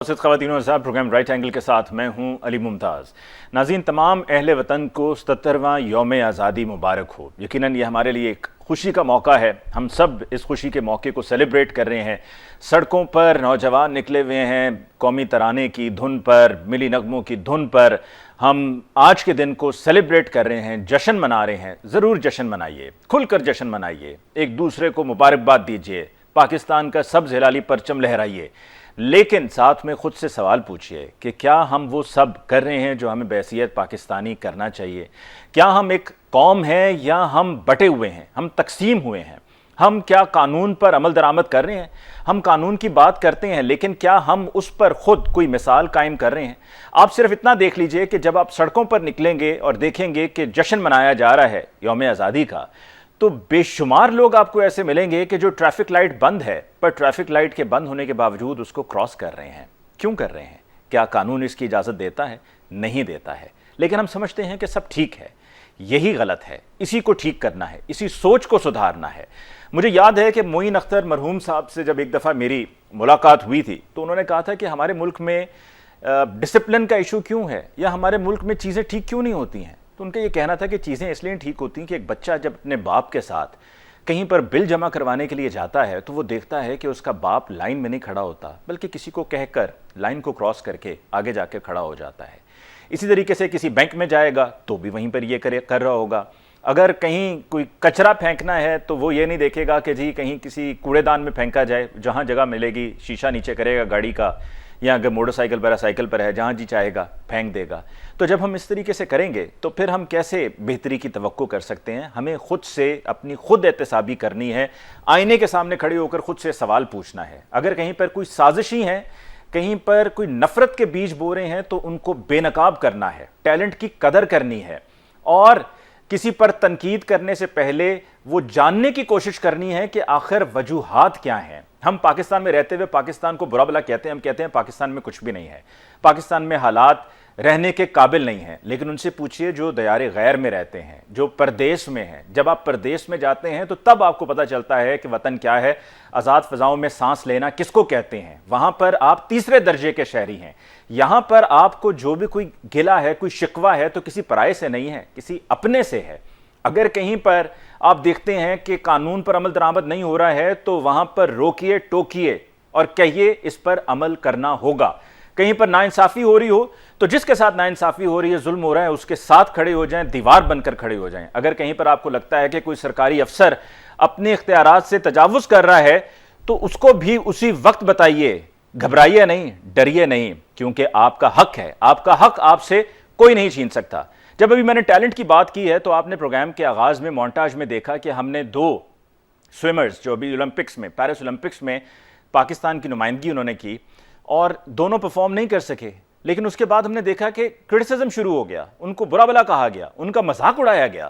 خواتین اور صاحب، پروگرام رائٹ اینگل کے ساتھ میں ہوں علی ممتاز۔ ناظرین، تمام اہل وطن کو 77واں یوم آزادی مبارک ہو۔ یقیناً یہ ہمارے لیے ایک خوشی کا موقع ہے، ہم سب اس خوشی کے موقع کو سیلیبریٹ کر رہے ہیں۔ سڑکوں پر نوجوان نکلے ہوئے ہیں، قومی ترانے کی دھن پر، ملی نغموں کی دھن پر ہم آج کے دن کو سیلیبریٹ کر رہے ہیں، جشن منا رہے ہیں۔ ضرور جشن منائیے، کھل کر جشن منائیے، ایک دوسرے کو مبارکباد دیجیے، پاکستان کا سبز ہلالی پرچم لہرائیے، لیکن ساتھ میں خود سے سوال پوچھئے کہ کیا ہم وہ سب کر رہے ہیں جو ہمیں بحیثیت پاکستانی کرنا چاہیے؟ کیا ہم ایک قوم ہیں یا ہم بٹے ہوئے ہیں، ہم تقسیم ہوئے ہیں؟ ہم کیا قانون پر عمل درآمد کر رہے ہیں؟ ہم قانون کی بات کرتے ہیں، لیکن کیا ہم اس پر خود کوئی مثال قائم کر رہے ہیں؟ آپ صرف اتنا دیکھ لیجئے کہ جب آپ سڑکوں پر نکلیں گے اور دیکھیں گے کہ جشن منایا جا رہا ہے یوم آزادی کا، تو بے شمار لوگ آپ کو ایسے ملیں گے کہ جو ٹریفک لائٹ بند ہے پر ٹریفک لائٹ کے بند ہونے کے باوجود اس کو کراس کر رہے ہیں۔ کیوں کر رہے ہیں؟ کیا قانون اس کی اجازت دیتا ہے؟ نہیں دیتا ہے، لیکن ہم سمجھتے ہیں کہ سب ٹھیک ہے۔ یہی غلط ہے، اسی کو ٹھیک کرنا ہے، اسی سوچ کو سدھارنا ہے۔ مجھے یاد ہے کہ معین اختر مرحوم صاحب سے جب ایک دفعہ میری ملاقات ہوئی تھی تو انہوں نے کہا تھا کہ ہمارے ملک میں ڈسپلن کا ایشو کیوں ہے، یا ہمارے ملک میں چیزیں ٹھیک کیوں نہیں ہوتی ہیں؟ تو ان کا یہ کہنا تھا کہ چیزیں اس لیے ٹھیک ہوتی ہیں کہ ایک بچہ جب اپنے باپ کے ساتھ کہیں پر بل جمع کروانے کے لیے جاتا ہے تو وہ دیکھتا ہے کہ اس کا باپ لائن میں نہیں کھڑا ہوتا، بلکہ کسی کو کہہ کر لائن کو کراس کر کے آگے جا کے کھڑا ہو جاتا ہے۔ اسی طریقے سے کسی بینک میں جائے گا تو بھی وہیں پر یہ کر رہا ہوگا۔ اگر کہیں کوئی کچرا پھینکنا ہے تو وہ یہ نہیں دیکھے گا کہ جی کہیں کسی کوڑے دان میں پھینکا جائے، جہاں جگہ ملے گی شیشہ نیچے کرے گا گاڑی کا، یا اگر موٹر سائیکل پر سائیکل پر ہے جہاں جی چاہے گا پھینک دے گا۔ تو جب ہم اس طریقے سے کریں گے تو پھر ہم کیسے بہتری کی توقع کر سکتے ہیں؟ ہمیں خود سے اپنی خود احتسابی کرنی ہے، آئینے کے سامنے کھڑے ہو کر خود سے سوال پوچھنا ہے۔ اگر کہیں پر کوئی سازشی ہیں، کہیں پر کوئی نفرت کے بیج بو رہے ہیں تو ان کو بے نقاب کرنا ہے، ٹیلنٹ کی قدر کرنی ہے، اور کسی پر تنقید کرنے سے پہلے وہ جاننے کی کوشش کرنی ہے کہ آخر وجوہات کیا ہیں۔ ہم پاکستان میں رہتے ہوئے پاکستان کو برا بلا کہتے ہیں، ہم کہتے ہیں پاکستان میں کچھ بھی نہیں ہے، پاکستان میں حالات رہنے کے قابل نہیں ہیں، لیکن ان سے پوچھئے جو دیار غیر میں رہتے ہیں، جو پردیس میں ہیں۔ جب آپ پردیس میں جاتے ہیں تو تب آپ کو پتہ چلتا ہے کہ وطن کیا ہے، آزاد فضاؤں میں سانس لینا کس کو کہتے ہیں۔ وہاں پر آپ تیسرے درجے کے شہری ہیں، یہاں پر آپ کو جو بھی کوئی گلہ ہے، کوئی شکوہ ہے تو کسی پرائے سے نہیں ہے، کسی اپنے سے ہے۔ اگر کہیں پر آپ دیکھتے ہیں کہ قانون پر عمل درآمد نہیں ہو رہا ہے تو وہاں پر روکیے، ٹوکیے اور کہیے اس پر عمل کرنا ہوگا۔ کہیں پر ناانصافی ہو رہی ہو تو جس کے ساتھ ناانصافی ہو رہی ہے، ظلم ہو رہا ہے، اس کے ساتھ کھڑے ہو جائیں، دیوار بن کر کھڑے ہو جائیں۔ اگر کہیں پر آپ کو لگتا ہے کہ کوئی سرکاری افسر اپنے اختیارات سے تجاوز کر رہا ہے تو اس کو بھی اسی وقت بتائیے، گھبرائیے نہیں، ڈریے نہیں، کیونکہ آپ کا حق ہے، آپ کا حق آپ سے کوئی نہیں چھین سکتا۔ جب ابھی میں نے ٹیلنٹ کی بات کی ہے تو آپ نے پروگرام کے آغاز میں مونٹاج میں دیکھا کہ ہم نے دو سوئمرز جو ابھی اولمپکس میں، پیرس اولمپکس میں پاکستان کی نمائندگی انہوں نے کی، اور دونوں پرفارم نہیں کر سکے، لیکن اس کے بعد ہم نے دیکھا کہ کرٹیسزم شروع ہو گیا، ان کو برا بلا کہا گیا، ان کا مذاق اڑایا گیا۔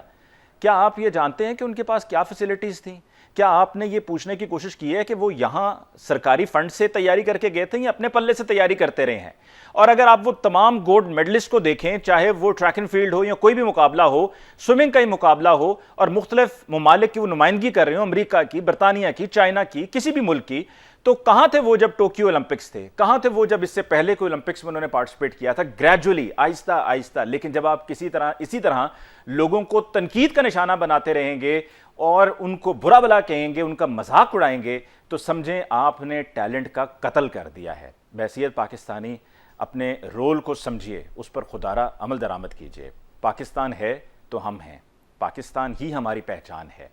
کیا آپ یہ جانتے ہیں کہ ان کے پاس کیا فیسلٹیز تھیں؟ کیا آپ نے یہ پوچھنے کی کوشش کی ہے کہ وہ یہاں سرکاری فنڈ سے تیاری کر کے گئے تھے یا اپنے پلے سے تیاری کرتے رہے ہیں؟ اور اگر آپ وہ تمام گولڈ میڈلسٹ کو دیکھیں، چاہے وہ ٹریک اینڈ فیلڈ ہو یا کوئی بھی مقابلہ ہو، سوئمنگ کا ہی مقابلہ ہو، اور مختلف ممالک کی وہ نمائندگی کر رہے ہوں، امریکہ کی، برطانیہ کی، چائنا کی، کسی بھی ملک کی، تو کہاں تھے وہ جب ٹوکیو اولمپکس تھے؟ کہاں تھے وہ جب اس سے پہلے کوئی اولمپکس میں انہوں نے پارٹیسپیٹ کیا تھا؟ گریجولی، آہستہ آہستہ۔ لیکن جب آپ اسی طرح لوگوں کو تنقید کا نشانہ بناتے رہیں گے اور ان کو برا بلا کہیں گے، ان کا مذاق اڑائیں گے، تو سمجھیں آپ نے ٹیلنٹ کا قتل کر دیا ہے۔ بحیثیت پاکستانی اپنے رول کو سمجھیے، اس پر خودارہ عمل درآمد کیجیے۔ پاکستان ہے تو ہم ہیں، پاکستان ہی ہماری پہچان ہے۔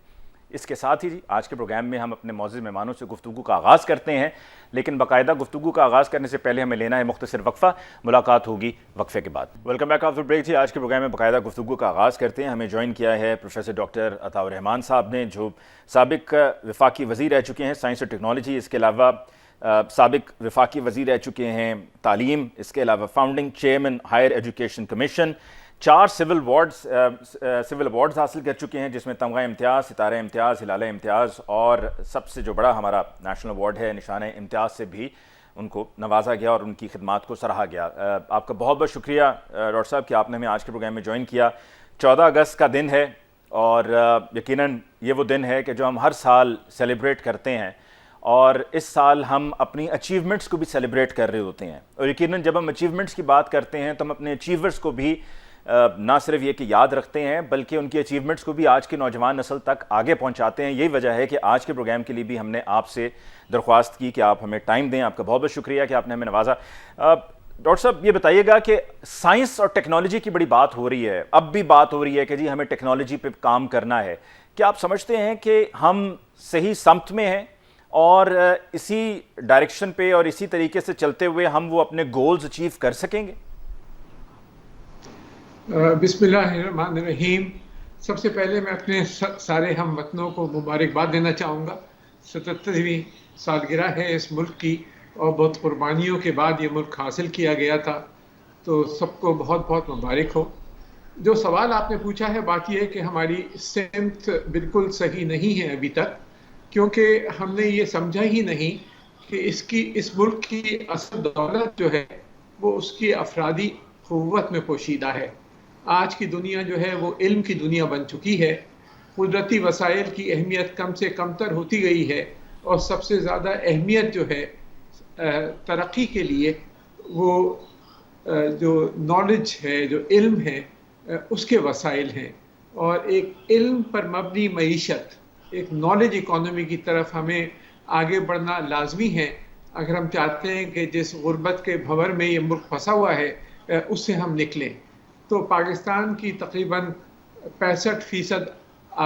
اس کے ساتھ ہی آج کے پروگرام میں ہم اپنے معزز مہمانوں سے گفتگو کا آغاز کرتے ہیں، لیکن باقاعدہ گفتگو کا آغاز کرنے سے پہلے ہمیں لینا ہے مختصر وقفہ۔ ملاقات ہوگی وقفے کے بعد۔ Welcome back after break. آج کے پروگرام میں باقاعدہ گفتگو کا آغاز کرتے ہیں۔ ہمیں جوائن کیا ہے پروفیسر ڈاکٹر عطاء الرحمان صاحب نے، جو سابق وفاقی وزیر رہ چکے ہیں سائنس اور ٹیکنالوجی، اس کے علاوہ سابق وفاقی وزیر رہ چکے ہیں تعلیم، اس کے علاوہ founding chairman higher education commission, 4 civil awards حاصل کر چکے ہیں، جس میں تمغہ امتیاز، ستارہ امتیاز، ہلال امتیاز، اور سب سے جو بڑا ہمارا نیشنل ایوارڈ ہے نشانہ امتیاز سے بھی ان کو نوازا گیا اور ان کی خدمات کو سراہا گیا۔ آپ کا بہت بہت شکریہ ڈاکٹر صاحب کہ آپ نے ہمیں آج کے پروگرام میں جوائن کیا۔ 14 اگست کا دن ہے اور یقیناً یہ وہ دن ہے کہ جو ہم ہر سال سیلیبریٹ کرتے ہیں، اور اس سال ہم اپنی اچیومنٹس کو بھی سیلیبریٹ کر رہے ہوتے ہیں، اور یقیناً جب ہم اچیومنٹس کی بات کرتے ہیں تو ہم اپنے اچیورز کو بھی نہ صرف یہ کہ یاد رکھتے ہیں بلکہ ان کی اچیومنٹس کو بھی آج کی نوجوان نسل تک آگے پہنچاتے ہیں. یہی وجہ ہے کہ آج کے پروگرام کے لیے بھی ہم نے آپ سے درخواست کی کہ آپ ہمیں ٹائم دیں. آپ کا بہت بہت شکریہ کہ آپ نے ہمیں نوازا. ڈاکٹر صاحب یہ بتائیے گا کہ سائنس اور ٹیکنالوجی کی بڑی بات ہو رہی ہے، اب بھی بات ہو رہی ہے کہ جی ہمیں ٹیکنالوجی پہ کام کرنا ہے. کیا آپ سمجھتے ہیں کہ ہم صحیح سمت میں ہیں اور اسی ڈائریکشن پہ اور اسی طریقے سے چلتے ہوئے ہم وہ اپنے گولز اچیو کر سکیں گے؟ بسم اللہ الرحمن الرحیم. سب سے پہلے میں اپنے سارے ہم وطنوں کو مبارکباد دینا چاہوں گا. 77ویں سالگرہ ہے اس ملک کی، اور بہت قربانیوں کے بعد یہ ملک حاصل کیا گیا تھا، تو سب کو بہت بہت مبارک ہو. جو سوال آپ نے پوچھا ہے، بات یہ ہے کہ ہماری سمت بالکل صحیح نہیں ہے ابھی تک، کیونکہ ہم نے یہ سمجھا ہی نہیں کہ اس ملک کی اصل دولت جو ہے وہ اس کی افرادی قوت میں پوشیدہ ہے. آج کی دنیا جو ہے وہ علم کی دنیا بن چکی ہے. قدرتی وسائل کی اہمیت کم سے کم تر ہوتی گئی ہے، اور سب سے زیادہ اہمیت جو ہے ترقی کے لیے وہ جو نالج ہے، جو علم ہے، اس کے وسائل ہیں. اور ایک علم پر مبنی معیشت، ایک نالج اکانومی کی طرف ہمیں آگے بڑھنا لازمی ہے اگر ہم چاہتے ہیں کہ جس غربت کے بھنور میں یہ ملک پھنسا ہوا ہے اس سے ہم نکلیں. تو پاکستان کی تقریباً 65%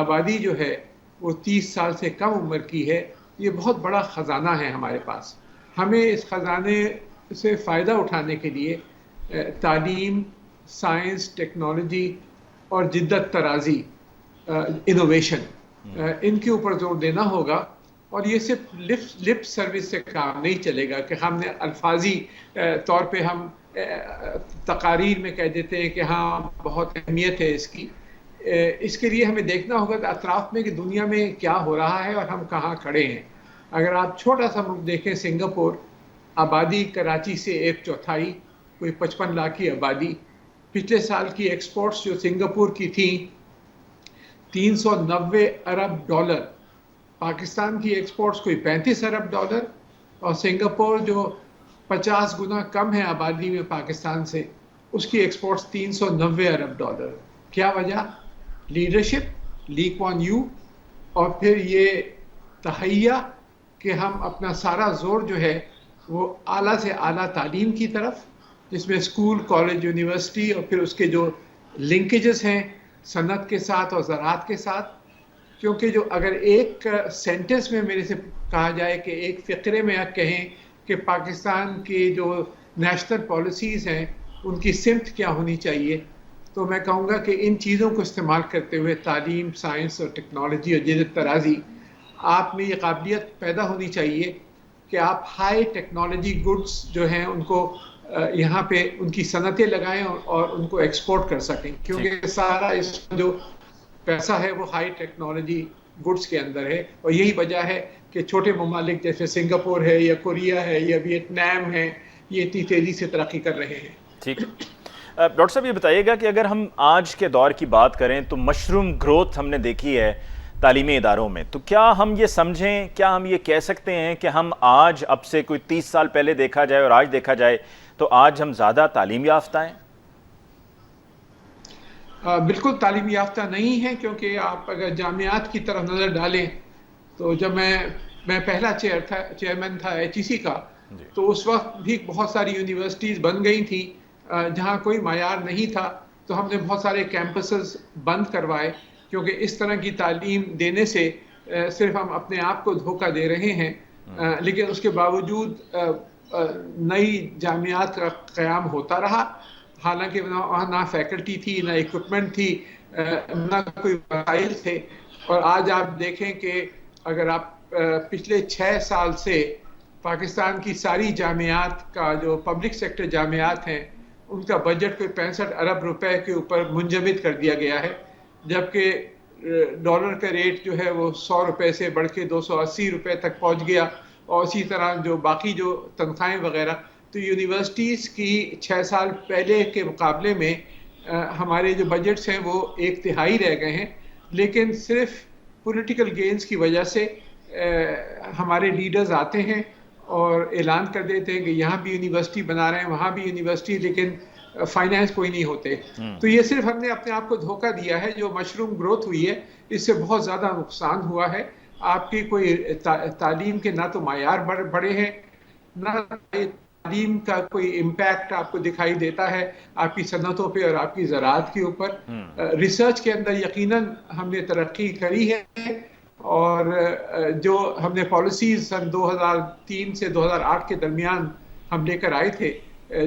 آبادی جو ہے وہ 30 سال سے کم عمر کی ہے. یہ بہت بڑا خزانہ ہے ہمارے پاس. ہمیں اس خزانے سے فائدہ اٹھانے کے لیے تعلیم، سائنس، ٹیکنالوجی اور جدت طرازی، انوویشن، ان کے اوپر زور دینا ہوگا. اور یہ صرف لپ سروس سے کام نہیں چلے گا کہ ہم نے الفاظی طور پہ ہم تقاریر میں کہہ دیتے ہیں کہ ہاں بہت اہمیت ہے اس کی. اس کے لیے ہمیں دیکھنا ہوگا کہ اطراف میں کہ دنیا میں کیا ہو رہا ہے اور ہم کہاں کھڑے ہیں. اگر آپ چھوٹا سا ملک دیکھیں، سنگاپور، آبادی کراچی سے 1/4، کوئی 55 لاکھ کی آبادی. پچھلے سال کی ایکسپورٹس جو سنگاپور کی تھیں 390 ارب ڈالر. پاکستان کی ایکسپورٹس کوئی 35 ارب ڈالر، اور سنگاپور جو 50 گنا کم ہے آبادی میں پاکستان سے، اس کی ایکسپورٹس 390 ارب ڈالر. کیا وجہ؟ لیڈرشپ، لی کوان یو، اور پھر یہ تہیہ کہ ہم اپنا سارا زور جو ہے وہ اعلیٰ سے اعلیٰ تعلیم کی طرف، جس میں اسکول، کالج، یونیورسٹی، اور پھر اس کے جو لنکیجز ہیں صنعت کے ساتھ اور زراعت کے ساتھ. کیونکہ جو اگر ایک سینٹنس میں میرے سے کہا جائے کہ ایک فقرے میں آپ کہیں کہ پاکستان کی جو نیشنل پالیسیز ہیں ان کی سمت کیا ہونی چاہیے، تو میں کہوں گا کہ ان چیزوں کو استعمال کرتے ہوئے تعلیم، سائنس اور ٹیکنالوجی اور جدت طرازی، آپ میں یہ قابلیت پیدا ہونی چاہیے کہ آپ ہائی ٹیکنالوجی گڈس جو ہیں ان کو یہاں پہ ان کی صنعتیں لگائیں اور ان کو ایکسپورٹ کر سکیں. کیونکہ سارا اس جو پیسہ ہے وہ ہائی ٹیکنالوجی گڈس کے اندر ہے. اور یہی وجہ ہے کہ چھوٹے ممالک جیسے سنگاپور ہے یا کوریا ہے یا ویتنام ہے، یہ اتنی تیزی سے ترقی کر رہے ہیں. ٹھیک. ڈاکٹر صاحب یہ بتائیے گا کہ اگر ہم آج کے دور کی بات کریں تو مشروم گروتھ ہم نے دیکھی ہے تعلیمی اداروں میں، تو کیا ہم یہ سمجھیں، کیا ہم یہ کہہ سکتے ہیں کہ ہم آج اب سے کوئی 30 سال پہلے دیکھا جائے اور آج دیکھا جائے تو آج ہم زیادہ تعلیم یافتہ ہیں؟ بالکل تعلیم یافتہ نہیں ہے، کیونکہ آپ اگر جامعات کی طرف نظر ڈالیں تو جب میں پہلا چیئرمین تھا HEC کا، تو اس وقت بھی بہت ساری یونیورسٹیز بن گئی تھیں جہاں کوئی معیار نہیں تھا. تو ہم نے بہت سارے کیمپسز بند کروائے، کیونکہ اس طرح کی تعلیم دینے سے صرف ہم اپنے آپ کو دھوکہ دے رہے ہیں. لیکن اس کے باوجود نئی جامعات کا قیام ہوتا رہا، حالانکہ وہاں نہ فیکلٹی تھی، نہ ایکوپمنٹ تھی، نہ کوئی وسائل تھے. اور آج آپ دیکھیں کہ اگر آپ پچھلے 6 سال سے پاکستان کی ساری جامعات کا جو پبلک سیکٹر جامعات ہیں ان کا بجٹ کوئی 65 ارب روپے کے اوپر منجمد کر دیا گیا ہے، جبکہ ڈالر کا ریٹ جو ہے وہ 100 روپے سے بڑھ کے 280 روپے تک پہنچ گیا. اور اسی طرح جو باقی جو تنخواہیں وغیرہ، تو یونیورسٹیز کی 6 سال پہلے کے مقابلے میں ہمارے جو بجٹس ہیں وہ 1/3 رہ گئے ہیں. لیکن صرف پولیٹیکل گینز کی وجہ سے ہمارے لیڈرز آتے ہیں اور اعلان کر دیتے ہیں کہ یہاں بھی یونیورسٹی بنا رہے ہیں وہاں بھی یونیورسٹی، لیکن فائنانس کوئی نہیں ہوتے. تو یہ صرف ہم نے اپنے آپ کو دھوکہ دیا ہے. جو مشروم گروتھ ہوئی ہے اس سے بہت زیادہ نقصان ہوا ہے. آپ کی کوئی تعلیم کے نہ تو معیار بڑھے ہیں، نہ تعلیم کا کوئی امپیکٹ آپ کو دکھائی دیتا ہے آپ کی صنعتوں پہ اور آپ کی زراعت کے اوپر. ریسرچ کے اندر یقیناً ہم نے ترقی کری ہے، اور جو ہم نے پالیسیز سن 2003 سے 2008 کے درمیان ہم لے کر آئے تھے،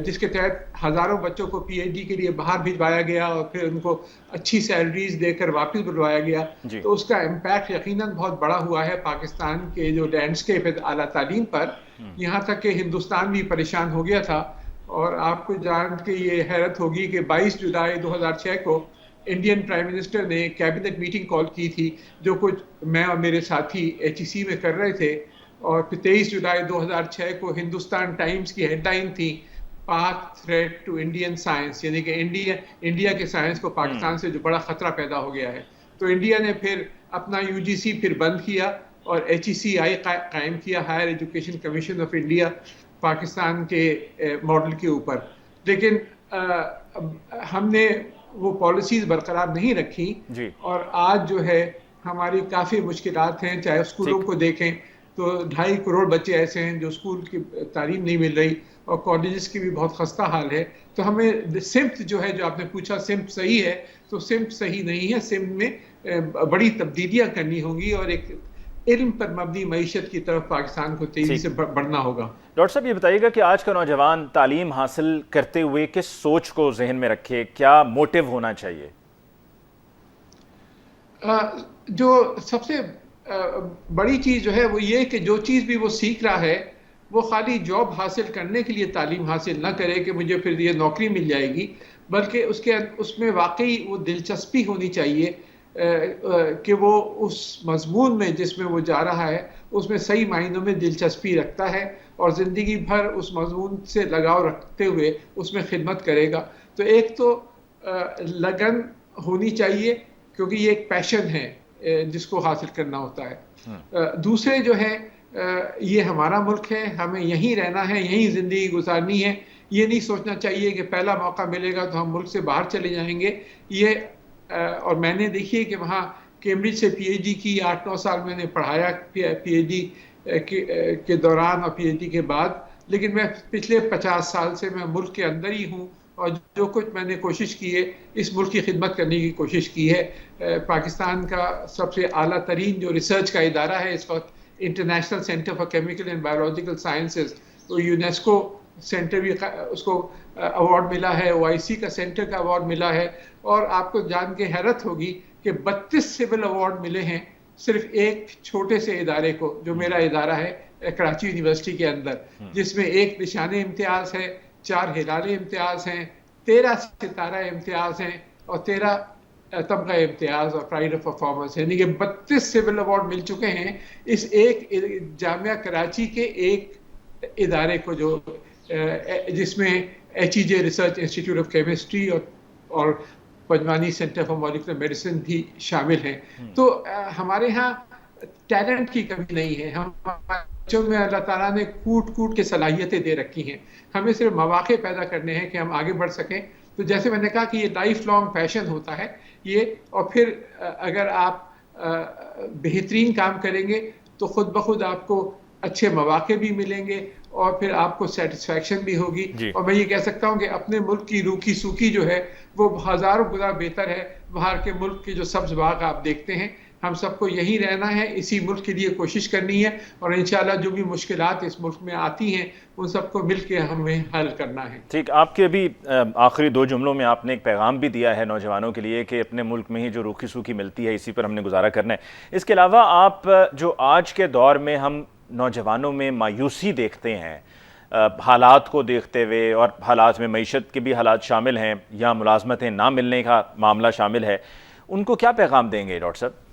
جس کے تحت ہزاروں بچوں کو پی ایچ ڈی کے لیے باہر بھجوایا گیا اور پھر ان کو اچھی سیلریز دے کر واپس بلوایا گیا، تو اس کا امپیکٹ یقیناً بہت بڑا ہوا ہے پاکستان کے جو لینڈسکیپ ہے اعلیٰ تعلیم پر. یہاں تک کہ ہندوستان بھی پریشان ہو گیا تھا. اور آپ کو جان کے یہ حیرت ہوگی کہ 22 جولائی 2006 کو انڈین پرائم منسٹر نے کیبنٹ میٹنگ کال کی تھی، جو کچھ میں اور میرے ساتھی ایچ ای سی میں کر رہے تھے. اور پھر 23 جولائی 2006 کو ہندوستان ٹائمز کی ہیڈ لائن تھی پاک تھریٹ ٹو انڈین سائنس، یعنی کہ انڈیا کے سائنس کو پاکستان سے جو بڑا خطرہ پیدا ہو گیا ہے. تو انڈیا نے پھر اپنا یو جی سی پھر بند کیا اور ایچ ای سی آئی قائم کیا، higher education commission of India, Pakistan کے ماڈل کے اوپر. لیکن ہم نے وہ پالیسیز برقرار نہیں رکھی، اور آج جو ہے ہماری کافی مشکلات ہیں. چاہے اسکولوں کو دیکھیں تو 2.5 کروڑ بچے ایسے ہیں جو اسکول کی تعلیم نہیں مل رہی، اور کالجز کی بھی بہت خستہ حال ہے. تو ہمیں سمت جو ہے، جو آپ نے پوچھا سمت صحیح ہے، تو سمت صحیح نہیں ہے. سمت میں بڑی تبدیلیاں کرنی ہوں گی اور ایک علم پر مبنی معیشت کی طرف پاکستان کو تیزی سے بڑھنا ہوگا. ڈاکٹر صاحب یہ بتائیے گا کہ آج کا نوجوان تعلیم حاصل کرتے ہوئے کس سوچ کو ذہن میں رکھے، کیا موٹیو ہونا چاہیے؟ جو سب سے بڑی چیز جو ہے وہ یہ کہ جو چیز بھی وہ سیکھ رہا ہے وہ خالی جاب حاصل کرنے کے لیے تعلیم حاصل نہ کرے کہ مجھے پھر یہ نوکری مل جائے گی، بلکہ اس میں واقعی وہ دلچسپی ہونی چاہیے کہ وہ اس مضمون میں جس میں وہ جا رہا ہے اس میں صحیح معنوں میں دلچسپی رکھتا ہے اور زندگی بھر اس مضمون سے لگاؤ رکھتے ہوئے اس میں خدمت کرے گا. تو ایک تو لگن ہونی چاہیے، کیونکہ یہ ایک پیشن ہے جس کو حاصل کرنا ہوتا ہے. دوسرے جو ہے، یہ ہمارا ملک ہے، ہمیں یہیں رہنا ہے، یہیں زندگی گزارنی ہے. یہ نہیں سوچنا چاہیے کہ پہلا موقع ملے گا تو ہم ملک سے باہر چلے جائیں گے. اور میں نے دیکھیے کہ وہاں کیمبرج سے پی ایچ ڈی کی 8-9 سال میں نے پڑھایا پی ایچ ڈی کے دوران اور پی ایچ ڈی کے بعد، لیکن میں پچھلے 50 سال سے میں ملک کے اندر ہی ہوں، اور جو کچھ میں نے کوشش کی ہے اس ملک کی خدمت کرنے کی کوشش کی ہے. پاکستان کا سب سے اعلیٰ ترین جو ریسرچ کا ادارہ ہے اس وقت international centre for chemical and biological sciences, تو یونیسکو سینٹر بھی اس کو ایوارڈ ملا ہے، او آئی سی کا سینٹر کا ایوارڈ ملا ہے. اور آپ کو جان کے حیرت ہوگی کہ 32 سول ایوارڈ ملے ہیں صرف ایک چھوٹے سے ادارے کو، جو میرا ادارہ ہے کراچی یونیورسٹی کے اندر، جس میں 1 نشان امتیاز ہے، 4 ہلال امتیاز ہیں، 13 ستارہ امتیاز ہیں، اور 13 تمغہ امتیاز اور پرائڈ آف پرفارمنس، یعنی کہ 32 سول ایوارڈ مل چکے ہیں اس ایک جامعہ کراچی کے ایک ادارے کو، جو جس میں H E J research institute of chemistry اور Panjwani centre for molecular medicine بھی شامل ہیں. تو ہمارے ہاں ٹیلنٹ کی کمی نہیں ہے. ہمارے بچوں میں اللہ تعالیٰ نے کوٹ کے صلاحیتیں دے رکھی ہیں، ہمیں صرف مواقع پیدا کرنے ہیں کہ ہم آگے بڑھ سکیں. تو جیسے میں نے کہا کہ یہ لائف لانگ پیشن ہوتا ہے یہ، اور پھر اگر آپ بہترین کام کریں گے تو خود بخود آپ کو اچھے مواقع بھی ملیں گے اور پھر آپ کو سیٹسفیکشن بھی ہوگی. اور میں یہ کہہ سکتا ہوں کہ اپنے ملک کی روکھی سوکھی جو ہے وہ ہزاروں گنا بہتر ہے باہر کے ملک کے جو سبز باغ آپ دیکھتے ہیں. ہم سب کو یہی رہنا ہے، اسی ملک کے لیے کوشش کرنی ہے، اور انشاءاللہ جو بھی مشکلات اس ملک میں آتی ہیں ان سب کو مل کے ہمیں حل کرنا ہے. ٹھیک، آپ کے ابھی آخری 2 جملوں میں آپ نے ایک پیغام بھی دیا ہے نوجوانوں کے لیے کہ اپنے ملک میں ہی جو روکھی سوکھی ملتی ہے اسی پر ہم نے گزارا کرنا ہے. اس کے علاوہ آپ جو آج کے دور میں ہم نوجوانوں میں مایوسی دیکھتے ہیں حالات کو دیکھتے ہوئے، اور حالات میں معیشت کے بھی حالات شامل ہیں یا ملازمتیں نہ ملنے کا معاملہ شامل ہے، ان کو کیا پیغام دیں گے ڈاکٹر صاحب؟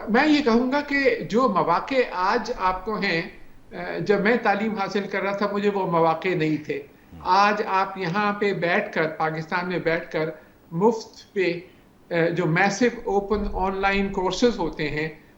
میں یہ کہوں گا کہ جو مواقع آج آپ کو ہیں، جب میں تعلیم حاصل کر رہا تھا مجھے وہ مواقع نہیں تھے. آج آپ یہاں پہ بیٹھ کر، پاکستان میں بیٹھ کر مفت پہ جو میسو اوپن آن لائن کورسز ہوتے ہیں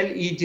LEJ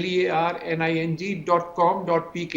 LEARNING.com.pk।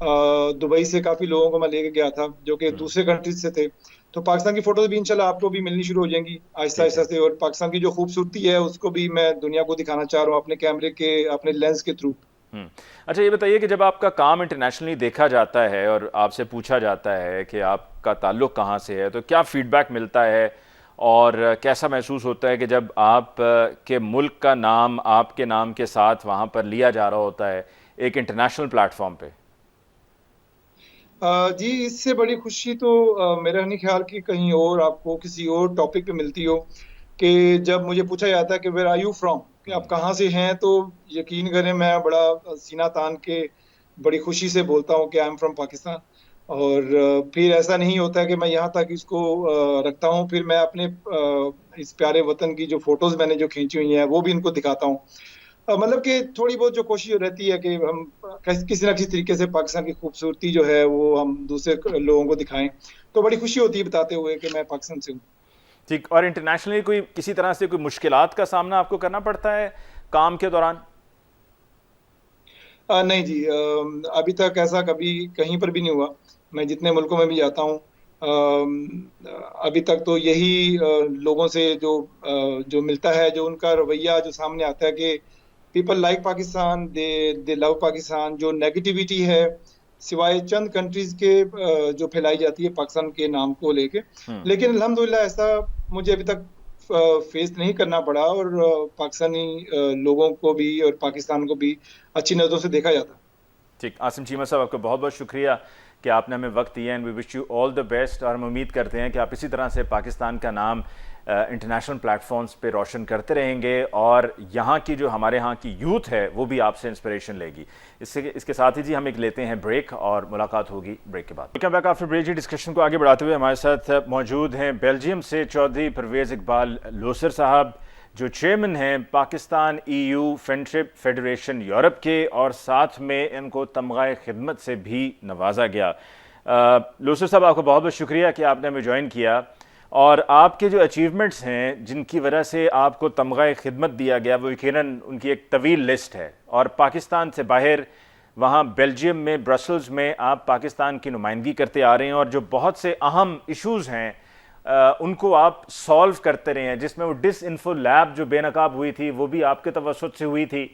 دبئی سے کافی لوگوں کو میں لے کے گیا تھا جو کہ دوسرے کنٹریز سے تھے. تو پاکستان کی فوٹوز بھی انشاءاللہ آپ کو بھی ملنی شروع ہو جائیں گی آہستہ آہستہ سے, اور پاکستان کی جو خوبصورتی ہے اس کو بھی میں دنیا کو دکھانا چاہ رہا ہوں اپنے کیمرے کے, اپنے لینس کے تھرو. اچھا یہ بتائیے کہ جب آپ کا کام انٹرنیشنلی دیکھا جاتا ہے اور آپ سے پوچھا جاتا ہے کہ آپ کا تعلق کہاں سے ہے, تو کیا فیڈ بیک ملتا ہے اور کیسا محسوس ہوتا ہے کہ جب آپ کے ملک کا نام آپ کے نام کے ساتھ وہاں پر لیا جا رہا ہوتا ہے ایک انٹرنیشنل پلیٹ فارم پہ؟ جی اس سے بڑی خوشی تو میرا نہیں خیال کہ کہیں اور آپ کو کسی اور ٹاپک پہ ملتی ہو, کہ جب مجھے پوچھا جاتا ہے کہ ویئر آر یو فرام, کہ آپ کہاں سے ہیں, تو یقین کریں میں بڑا سینہ تان کے بڑی خوشی سے بولتا ہوں کہ آئی ایم فرام پاکستان. اور پھر ایسا نہیں ہوتا ہے کہ میں یہاں تک اس کو رکھتا ہوں, پھر میں اپنے اس پیارے وطن کی جو فوٹوز میں نے جو کھینچی ہوئی ہیں وہ بھی ان کو دکھاتا ہوں. مطلب کہ تھوڑی بہت جو کوشش رہتی ہے کہ ہم کسی نہ کسی طریقے سے پاکستان کی خوبصورتی جو ہے وہ ہم دوسرے لوگوں کو دکھائیں, تو بڑی خوشی ہوتی ہے بتاتے ہوئے کہ میں پاکستان سے ہوں. ٹھیک, اور انٹرنیشنلی کوئی کسی طرح سے کوئی مشکلات کا سامنا آپ کو کرنا پڑتا ہے کام کے دوران؟ نہیں جی, ابھی تک ایسا کبھی کہیں پر بھی نہیں ہوا. میں جتنے ملکوں میں بھی جاتا ہوں ابھی تک تو یہی لوگوں سے جو ملتا ہے, جو ان کا رویہ جو سامنے آتا ہے کہ پیپل لائک پاکستان, دے لو پاکستان. جو نیگیٹیوٹی ہے سوائے چند کنٹریز کے جو پھیلائی جاتی ہے پاکستان کے نام کو لے کے, لیکن الحمدللہ ایسا مجھے ابھی تک فیس نہیں کرنا پڑا, اور پاکستانی لوگوں کو بھی اور پاکستان کو بھی اچھی نظروں سے دیکھا جاتا. ٹھیک, عاصم چیمہ صاحب آپ کا بہت بہت شکریہ کہ آپ نے ہمیں وقت دیا, and we wish you all the best, اور ہم امید کرتے ہیں کہ آپ اسی طرح سے پاکستان کا نام انٹرنیشنل پلیٹ فارمز پہ روشن کرتے رہیں گے, اور یہاں کی جو ہمارے ہاں کی یوتھ ہے وہ بھی آپ سے انسپریشن لے گی. اس کے ساتھ ہی جی ہم ایک لیتے ہیں بریک, اور ملاقات ہوگی بریک کے بعد. Welcome back after break. جی ڈسکشن کو آگے بڑھاتے ہوئے ہمارے ساتھ موجود ہیں بیلجیم سے چودھری پرویز اقبال لوثر صاحب, جو چیئرمین ہیں Pakistan EU friendship federation Europe کے, اور ساتھ میں ان کو تمغہ خدمت سے بھی نوازا گیا. لوثر صاحب آپ کا بہت بہت شکریہ کہ آپ نے ہمیں جوائن کیا, اور آپ کے جو اچیومنٹس ہیں جن کی وجہ سے آپ کو تمغہ خدمت دیا گیا وہ یقیناً ان کی ایک طویل لسٹ ہے, اور پاکستان سے باہر وہاں بیلجیم میں برسلز میں آپ پاکستان کی نمائندگی کرتے آ رہے ہیں, اور جو بہت سے اہم ایشوز ہیں ان کو آپ سالو کرتے رہے ہیں, جس میں وہ ڈس انفو لیب جو بے نقاب ہوئی تھی وہ بھی آپ کے توسط سے ہوئی تھی.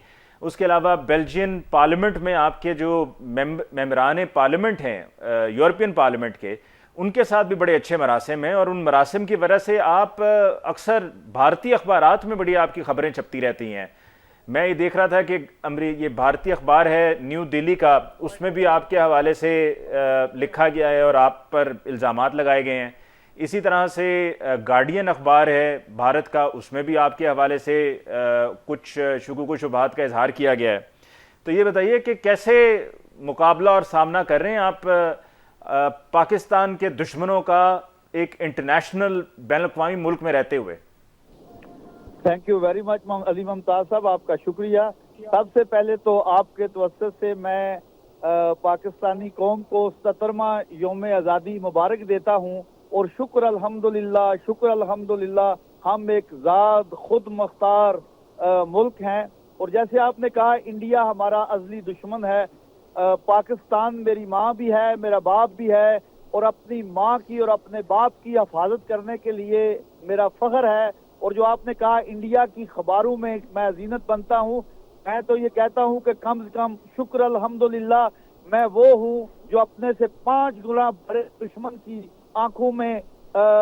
اس کے علاوہ بیلجین پارلیمنٹ میں آپ کے جو ممبران پارلیمنٹ ہیں یورپین پارلیمنٹ کے, ان کے ساتھ بھی بڑے اچھے مراسم ہیں, اور ان مراسم کی وجہ سے آپ اکثر بھارتی اخبارات میں بڑی آپ کی خبریں چھپتی رہتی ہیں. میں یہ دیکھ رہا تھا کہ یہ بھارتی اخبار ہے نیو دہلی کا, اس میں بھی آپ کے حوالے سے لکھا گیا ہے اور آپ پر الزامات لگائے گئے ہیں. اسی طرح سے گارڈین اخبار ہے بھارت کا, اس میں بھی آپ کے حوالے سے کچھ شکوک و شبہات کا اظہار کیا گیا ہے. تو یہ بتائیے کہ کیسے مقابلہ اور سامنا کر رہے ہیں آپ پاکستان کے دشمنوں کا ایک انٹرنیشنل بین الاقوامی ملک میں رہتے ہوئے؟ تھینک یو ویری مچ علی ممتاز صاحب, آپ کا شکریہ. سب سے پہلے تو آپ کے توسط سے میں پاکستانی قوم کو 77واں یوم آزادی مبارک دیتا ہوں, اور شکر الحمدللہ ہم ایک ذات خود مختار ملک ہیں. اور جیسے آپ نے کہا انڈیا ہمارا ازلی دشمن ہے, پاکستان میری ماں بھی ہے, میرا باپ بھی ہے, اور اپنی ماں کی اور اپنے باپ کی حفاظت کرنے کے لیے میرا فخر ہے. اور جو آپ نے کہا انڈیا کی خبروں میں میں زینت بنتا ہوں, میں تو یہ کہتا ہوں کہ کم سے کم شکر الحمدللہ میں وہ ہوں جو اپنے سے 5 گنا بڑے دشمن کی آنکھوں میں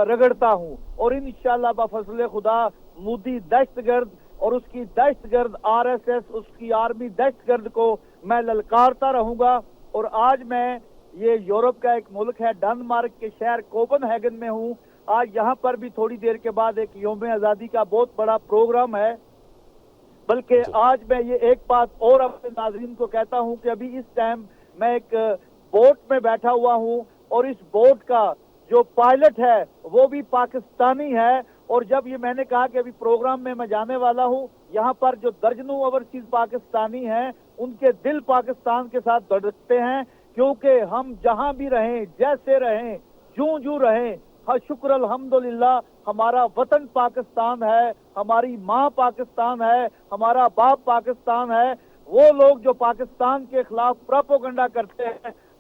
رگڑتا ہوں. اور انشاءاللہ بفضل خدا مودی دہشت گرد اور اس کی دہشت گرد RSS اس کی آرمی دہشت گرد کو میں للکارتا رہوں گا. اور آج میں یہ یورپ کا ایک ملک ہے ڈنمارک کے شہر کوپن ہیگن میں ہوں. آج یہاں پر بھی تھوڑی دیر کے بعد ایک یوم آزادی کا بہت بڑا پروگرام ہے. بلکہ آج میں یہ ایک بات اور اپنے ناظرین کو کہتا ہوں کہ ابھی اس ٹائم میں ایک بوٹ میں بیٹھا ہوا ہوں, اور اس بوٹ کا جو پائلٹ ہے وہ بھی پاکستانی ہے. اور جب یہ میں نے کہا کہ ابھی پروگرام میں جانے والا ہوں, یہاں پر جو درجنوں اوورسیز پاکستانی ہیں ان کے دل پاکستان کے ساتھ دھڑکتے ہیں, کیونکہ ہم جہاں بھی رہیں, جیسے رہیں, جو رہیں, شکر الحمدللہ ہمارا وطن پاکستان ہے, ہماری ماں پاکستان ہے, ہمارا باپ پاکستان ہے. وہ لوگ جو پاکستان کے خلاف پروپیگنڈا کرتے ہیں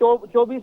24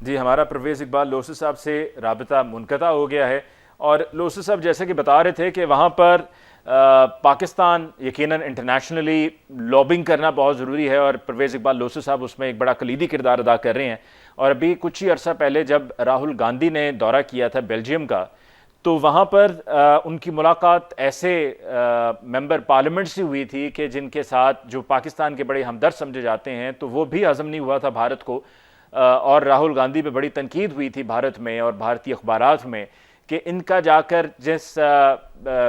جی ہمارا پرویز اقبال لوسی صاحب سے رابطہ منقطع ہو گیا ہے، اور لوسی صاحب جیسے کہ بتا رہے تھے کہ وہاں پر پاکستان یقیناً انٹرنیشنلی لابنگ کرنا بہت ضروری ہے، اور پرویز اقبال لوسی صاحب اس میں ایک بڑا کلیدی کردار ادا کر رہے ہیں۔ اور ابھی کچھ ہی عرصہ پہلے جب راہل گاندھی نے دورہ کیا تھا بیلجیم کا، تو وہاں پر ان کی ملاقات ایسے ممبر پارلیمنٹ سے ہوئی تھی کہ جن کے ساتھ جو پاکستان کے بڑے ہمدرد سمجھے جاتے ہیں، تو وہ بھی ہضم نہیں ہوا تھا بھارت کو، اور راہل گاندھی پہ بڑی تنقید ہوئی تھی بھارت میں اور بھارتی اخبارات میں کہ ان کا جا کر جس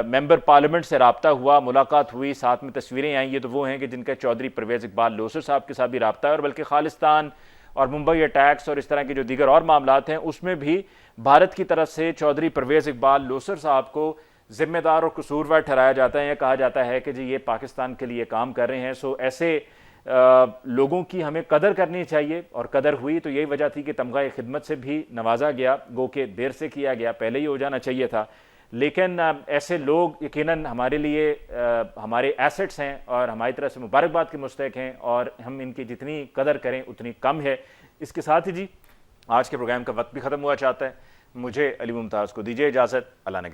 ممبر پارلیمنٹ سے رابطہ ہوا، ملاقات ہوئی، ساتھ میں تصویریں آئیں، یہ تو وہ ہیں کہ جن کا چودھری پرویز اقبال لوسی صاحب کے ساتھ بھی رابطہ ہے، اور بلکہ خالصتان اور ممبئی اٹیکس اور اس طرح کے جو دیگر اور معاملات ہیں اس میں بھی بھارت کی طرف سے چودھری پرویز اقبال لوسی صاحب کو ذمہ دار اور قصوروار ٹھہرایا جاتا ہے، یا کہا جاتا ہے کہ جی یہ پاکستان کے لیے کام کر رہے ہیں۔ سو ایسے لوگوں کی ہمیں قدر کرنی چاہیے، اور قدر ہوئی تو یہی وجہ تھی کہ تمغہ خدمت سے بھی نوازا گیا، گو کہ دیر سے کیا گیا، پہلے ہی ہو جانا چاہیے تھا، لیکن ایسے لوگ یقیناً ہمارے لیے ہمارے ایسٹس ہیں اور ہماری طرف سے مبارکباد کے مستحق ہیں، اور ہم ان کی جتنی قدر کریں اتنی کم ہے۔ اس کے ساتھ ہی جی آج کے پروگرام کا وقت بھی ختم ہوا چاہتا ہے، مجھے علی ممتاز کو دیجیے اجازت، اللہ نے